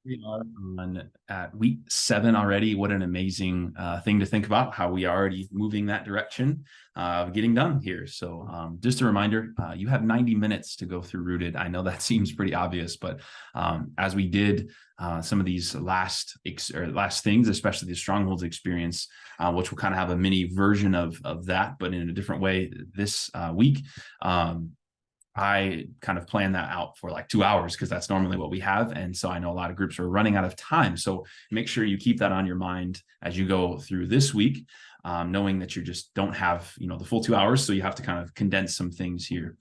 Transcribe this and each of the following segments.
We are on at week 7 already. What an amazing thing to think about, how we are already moving that direction of getting done here. So just a reminder, you have 90 minutes to go through Rooted. I know that seems pretty obvious, but as we did some of these last things, especially the Strongholds experience, which will kind of have a mini version of that, but in a different way this week. I kind of plan that out for like 2 hours because that's normally what we have. And so I know a lot of groups are running out of time. So make sure you keep that on your mind as you go through this week, knowing that you just don't have, the full 2 hours. So you have to kind of condense some things here.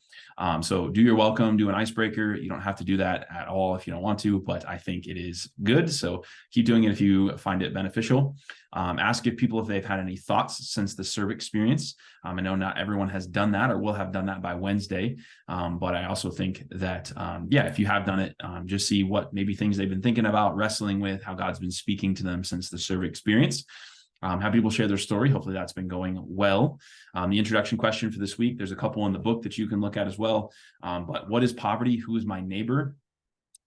So do your welcome, do an icebreaker. You don't have to do that at all if you don't want to, but I think it is good. So keep doing it if you find it beneficial. Ask if they've had any thoughts since the serve experience. I know not everyone has done that or will have done that by Wednesday. But I also think that, if you have done it, just see what maybe things they've been thinking about, wrestling with, how God's been speaking to them since the serve experience. Have people share their story. Hopefully that's been going well. The introduction question for this week, there's a couple in the book that you can look at as well. But what is poverty? Who is my neighbor?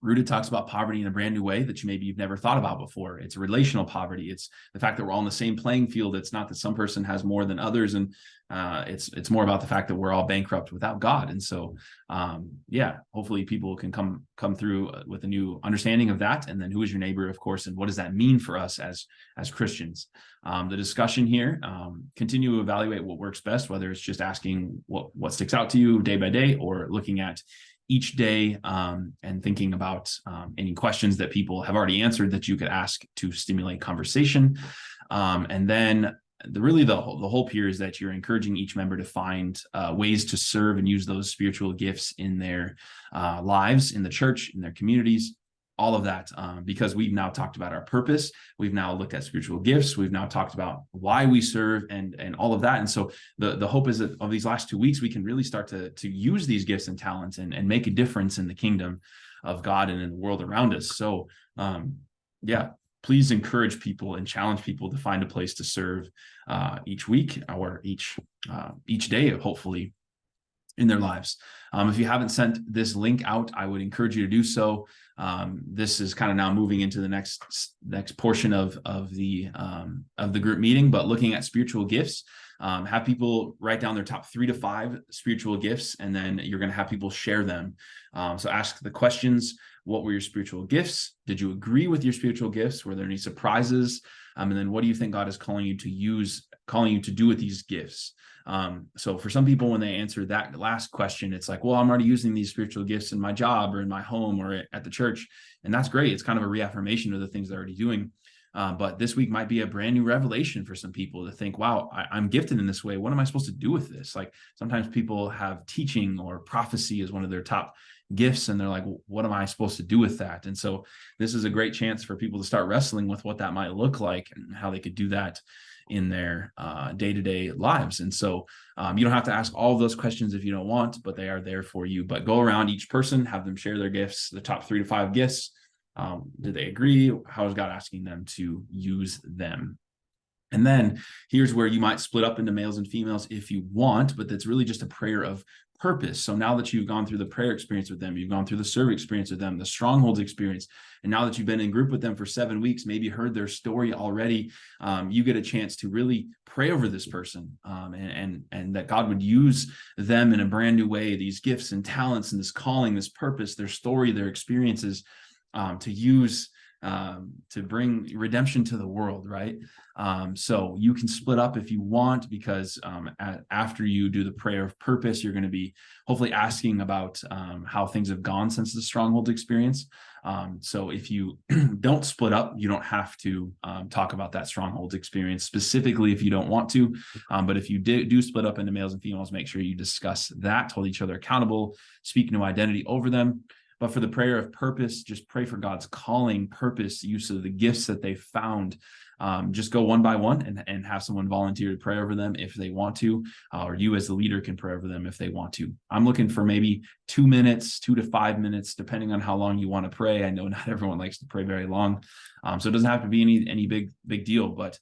Rooted talks about poverty in a brand new way that you've never thought about before. It's relational poverty. It's the fact that we're all on the same playing field. It's not that some person has more than others, and it's more about the fact that we're all bankrupt without God. And so, hopefully people can come through with a new understanding of that. And then who is your neighbor, of course, and what does that mean for us as Christians? The discussion here, continue to evaluate what works best, whether it's just asking what sticks out to you day by day, or looking at each day and thinking about any questions that people have already answered that you could ask to stimulate conversation. And then the hope here is that you're encouraging each member to find ways to serve and use those spiritual gifts in their lives, in the church, in their communities, all of that, because we've now talked about our purpose. We've now looked at spiritual gifts. We've now talked about why we serve and all of that. And so the hope is that of these last 2 weeks, we can really start to use these gifts and talents and make a difference in the kingdom of God and in the world around us. So please encourage people and challenge people to find a place to serve each week or each day, hopefully, in their lives. If you haven't sent this link out, I would encourage you to do so. This is kind of now moving into the next portion of the group meeting, but looking at spiritual gifts. Have people write down their top 3 to 5 spiritual gifts, and then you're going to have people share them. So ask the questions: what were your spiritual gifts? Did you agree with your spiritual gifts? Were there any surprises? And then what do you think God is calling you to do with these gifts? So for some people, when they answer that last question, it's like, well, I'm already using these spiritual gifts in my job or in my home or at the church. And that's great. It's kind of a reaffirmation of the things they're already doing. But this week might be a brand new revelation for some people to think, wow, I'm gifted in this way. What am I supposed to do with this? Like sometimes people have teaching or prophecy as one of their top gifts, and they're like, well, what am I supposed to do with that? And so this is a great chance for people to start wrestling with what that might look like and how they could do that in their day-to-day lives. And so you don't have to ask all of those questions if you don't want, but they are there for you. But go around each person, have them share their gifts, the top 3 to 5 gifts. Do they agree? How is God asking them to use them? And then here's where you might split up into males and females if you want, but that's really just a prayer of purpose. So now that you've gone through the prayer experience with them, you've gone through the serve experience with them, the Strongholds experience, and now that you've been in group with them for 7 weeks, maybe heard their story already, you get a chance to really pray over this person and that God would use them in a brand new way, these gifts and talents and this calling, this purpose, their story, their experiences, to use to bring redemption to the world, right? So you can split up if you want, because after you do the prayer of purpose, you're going to be hopefully asking about how things have gone since the Stronghold experience. So if you don't split up, you don't have to talk about that Stronghold experience specifically if you don't want to. But if you do split up into males and females, make sure you discuss that, hold each other accountable, speak new identity over them. But for the prayer of purpose, just pray for God's calling, purpose, use of the gifts that they found. Just go one by one and have someone volunteer to pray over them if they want to, or you as the leader can pray over them if they want to. I'm looking for maybe 2 minutes, 2 to 5 minutes, depending on how long you want to pray. I know not everyone likes to pray very long, so it doesn't have to be any big deal, but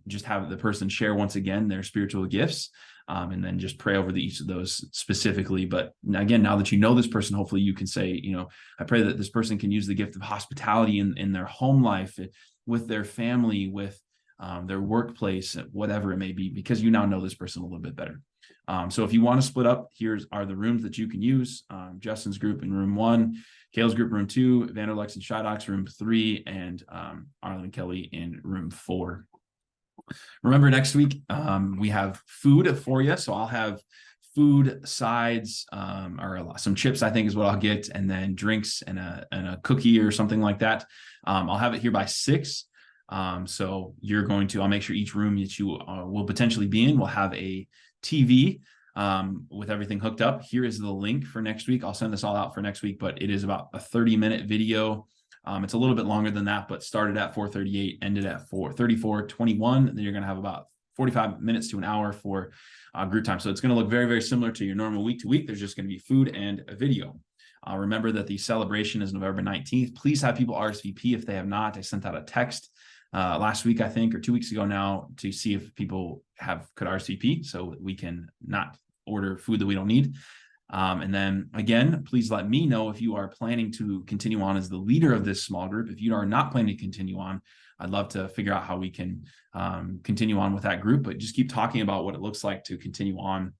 just have the person share once again their spiritual gifts. and then just pray over each of those specifically. But again, now that you know this person, hopefully you can say, I pray that this person can use the gift of hospitality in their home life, with their family, with their workplace, whatever it may be, because you now know this person a little bit better. So if you want to split up, are the rooms that you can use. Justin's group in room 1, Kale's group room 2, Vanderlex and Shadox room 3, and Arlen and Kelly in room 4. Remember, next week we have food for you. So I'll have food, sides, or some chips, I think is what I'll get, and then drinks and a cookie or something like that. I'll have it here by 6. So I'll make sure each room that you will potentially be in will have a TV with everything hooked up. Here is the link for next week. I'll send this all out for next week, but it is about a 30-minute video. It's a little bit longer than that, but started at 4:38, ended at 4:34:21. Then you're going to have about 45 minutes to an hour for group time. So it's going to look very, very similar to your normal week to week. There's just going to be food and a video. Remember that the celebration is November 19th. Please have people RSVP if they have not. I sent out a text last week, I think, or 2 weeks ago now, to see if people could RSVP so we can not order food that we don't need. And then again, please let me know if you are planning to continue on as the leader of this small group. If you are not planning to continue on, I'd love to figure out how we can continue on with that group, but just keep talking about what it looks like to continue on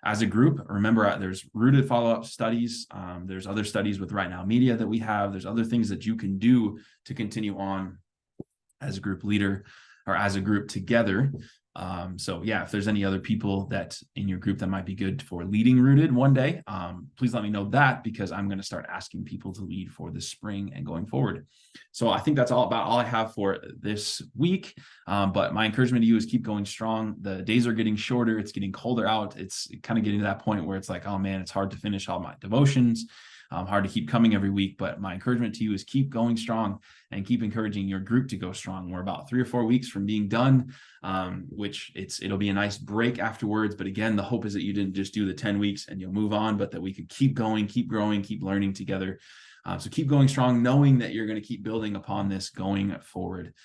as a group. Remember, there's Rooted follow-up studies. There's other studies with Right Now Media that we have. There's other things that you can do to continue on as a group leader or as a group together. So yeah, if there's any other people that in your group that might be good for leading Rooted one day, please let me know that, because I'm going to start asking people to lead for the spring and going forward. So I think that's all I have for this week. But my encouragement to you is keep going strong. The days are getting shorter. It's getting colder out. It's kind of getting to that point where it's like, oh man, it's hard to finish all my devotions. Hard to keep coming every week, but my encouragement to you is keep going strong and keep encouraging your group to go strong. We're about 3 or 4 weeks from being done, which it'll be a nice break afterwards. But again, the hope is that you didn't just do the 10 weeks and you'll move on, but that we could keep going, keep growing, keep learning together. So keep going strong, knowing that you're going to keep building upon this going forward.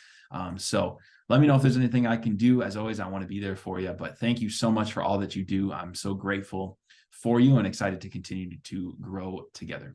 So let me know if there's anything I can do. As always, I want to be there for you, but thank you so much for all that you do. I'm so grateful for you and excited to continue to grow together.